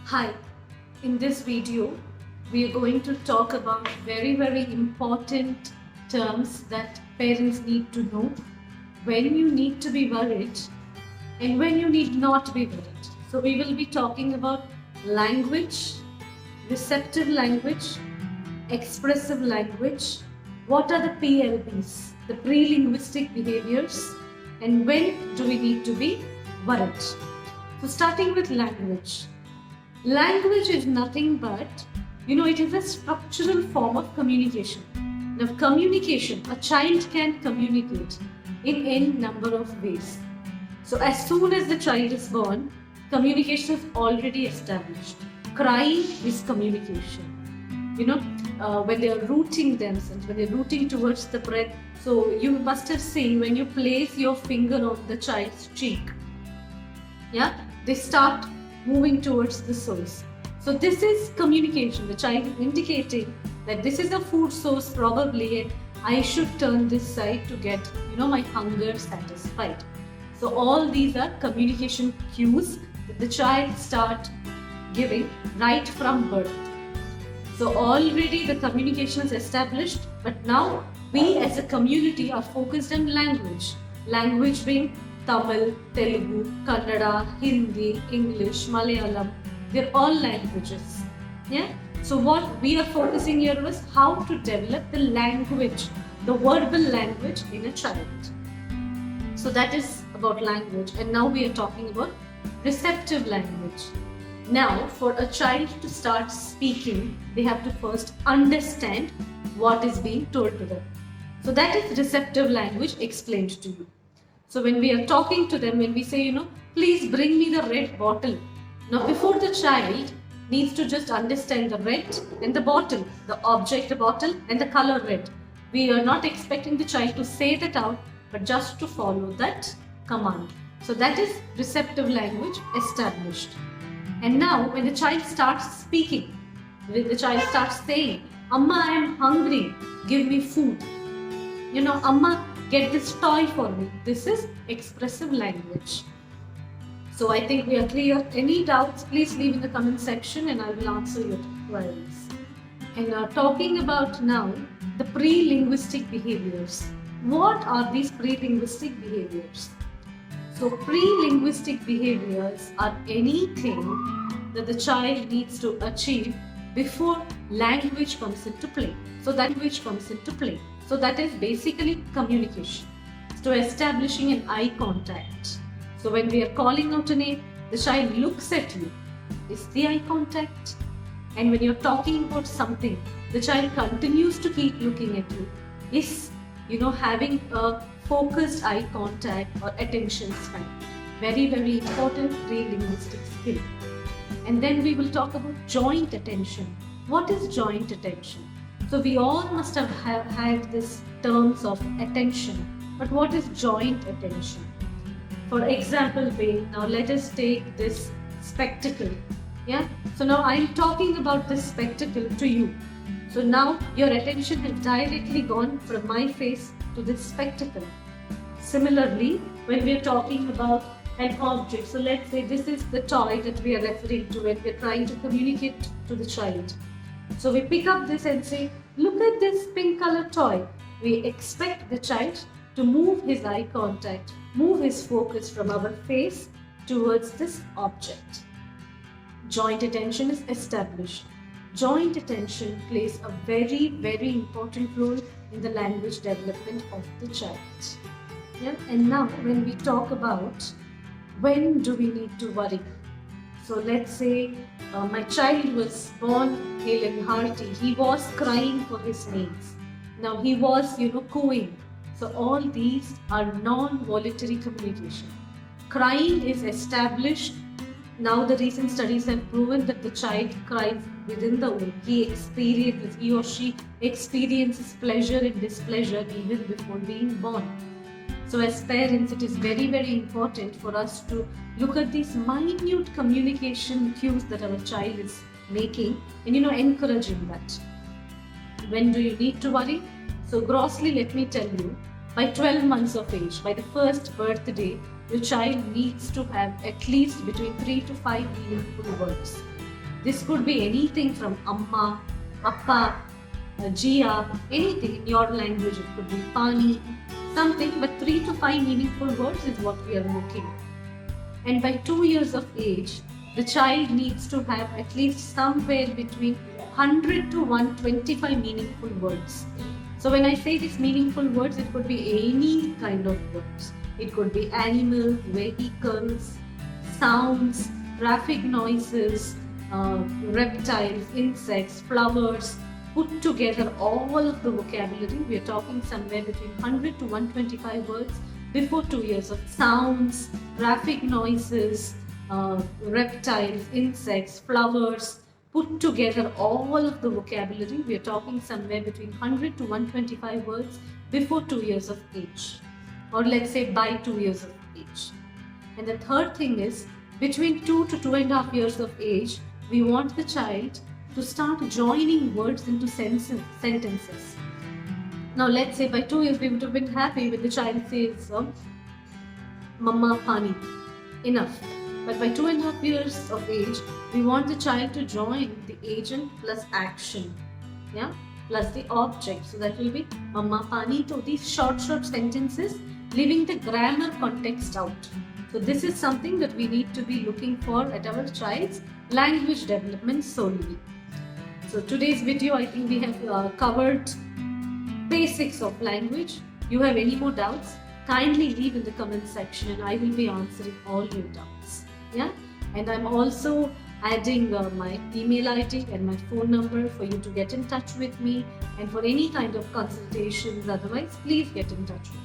Hi, in this video, we are going to talk about very important terms that parents need to know when you need to be worried and when you need not be worried. So, we will be talking about language, receptive language, expressive language, what are the PLBs, the pre-linguistic behaviors, and when do we need to be worried. So, starting with language. Language is nothing but, it is a structural form of communication. Now, communication, a child can communicate in any number of ways. So, as soon as the child is born, communication is already established. Crying is communication. When they are rooting themselves, when they're rooting towards the breath. So, you must have seen when you place your finger on the child's cheek, they start moving towards the source. So this is communication. The child is indicating that this is a food source probably and I should turn this side to get my hunger satisfied. So all these are communication cues that the child start giving right from birth. So already the communication is established, but now we as a community are focused on language. Language being Tamil, Telugu, Kannada, Hindi, English, Malayalam, they're all languages. So what we are focusing here is how to develop the language, the verbal language in a child. So that is about language, and now we are talking about receptive language. Now, for a child to start speaking, they have to first understand what is being told to them. So that is receptive language explained to you. So when we are talking to them, when we say, please bring me the red bottle. Now before the child needs to just understand the red and the bottle, the object, the bottle and the color red. We are not expecting the child to say that out, but just to follow that command. So that is receptive language established. And now when the child starts speaking, when the child starts saying, Amma, I am hungry, give me food. Amma, get this toy for me. This is expressive language. So I think we are clear. Any doubts, please leave in the comment section and I will answer your queries. And talking about now the pre-linguistic behaviors. What are these pre-linguistic behaviors? So pre-linguistic behaviors are anything that the child needs to achieve before language comes into play. So language comes into play. So that is basically communication. So establishing an eye contact. So when we are calling out a name, the child looks at you. Is the eye contact? And when you're talking about something, the child continues to keep looking at you. Is, having a focused eye contact or attention span. Very important pre-linguistic skill. And then we will talk about joint attention. What is joint attention? So we all must have had this terms of attention, but what is joint attention? For example, now let us take this spectacle. So now I'm talking about this spectacle to you. So now your attention has directly gone from my face to this spectacle. Similarly, when we are talking about an object, so let's say this is the toy that we are referring to and we are trying to communicate to the child. So we pick up this and say, look at this pink colored toy. We expect the child to move his eye contact, move his focus from our face towards this object. Joint attention is established. Joint attention plays a very important role in the language development of the child. And now when we talk about when do we need to worry? So let's say my child was born hale and hearty. He was crying for his needs. Now he was, cooing. So all these are non-voluntary communication. Crying is established. Now the recent studies have proven that the child cries within the womb. He or she experiences pleasure and displeasure even before being born. So as parents, it is very important for us to look at these minute communication cues that our child is making and encouraging that. When do you need to worry? So grossly, let me tell you, by 12 months of age, by the first birthday, your child needs to have at least between 3 to 5 meaningful words. This could be anything from amma, appa, jia, anything in your language. It could be pani, something, but 3 to 5 meaningful words is what we are looking. And by 2 years of age, the child needs to have at least somewhere between 100 to 125 meaningful words. So when I say these meaningful words, it could be any kind of words. It could be animals, vehicles, sounds, traffic noises, reptiles, insects, flowers, put together all of the vocabulary. We are talking somewhere between 100 to 125 words before 2 years of sounds, traffic noises, reptiles, insects, flowers, put together all of the vocabulary. We are talking somewhere between 100 to 125 words before 2 years of age, or let's say by 2 years of age. And the third thing is, between 2 to 2.5 years of age, we want the child to start joining words into sentences. Now let's say by 2 years we would have been happy when the child says, Mama Pani, enough. But by 2.5 years of age, we want the child to join the agent plus action, yeah, plus the object. So that will be Mama Pani. So these short sentences, leaving the grammar context out. So this is something that we need to be looking for at our child's language development solely. So today's video, I think we have covered basics of language. You have any more doubts? Kindly leave in the comment section and I will be answering all your doubts. Yeah, and I'm also adding my email ID and my phone number for you to get in touch with me, and for any kind of consultations otherwise, please get in touch with me.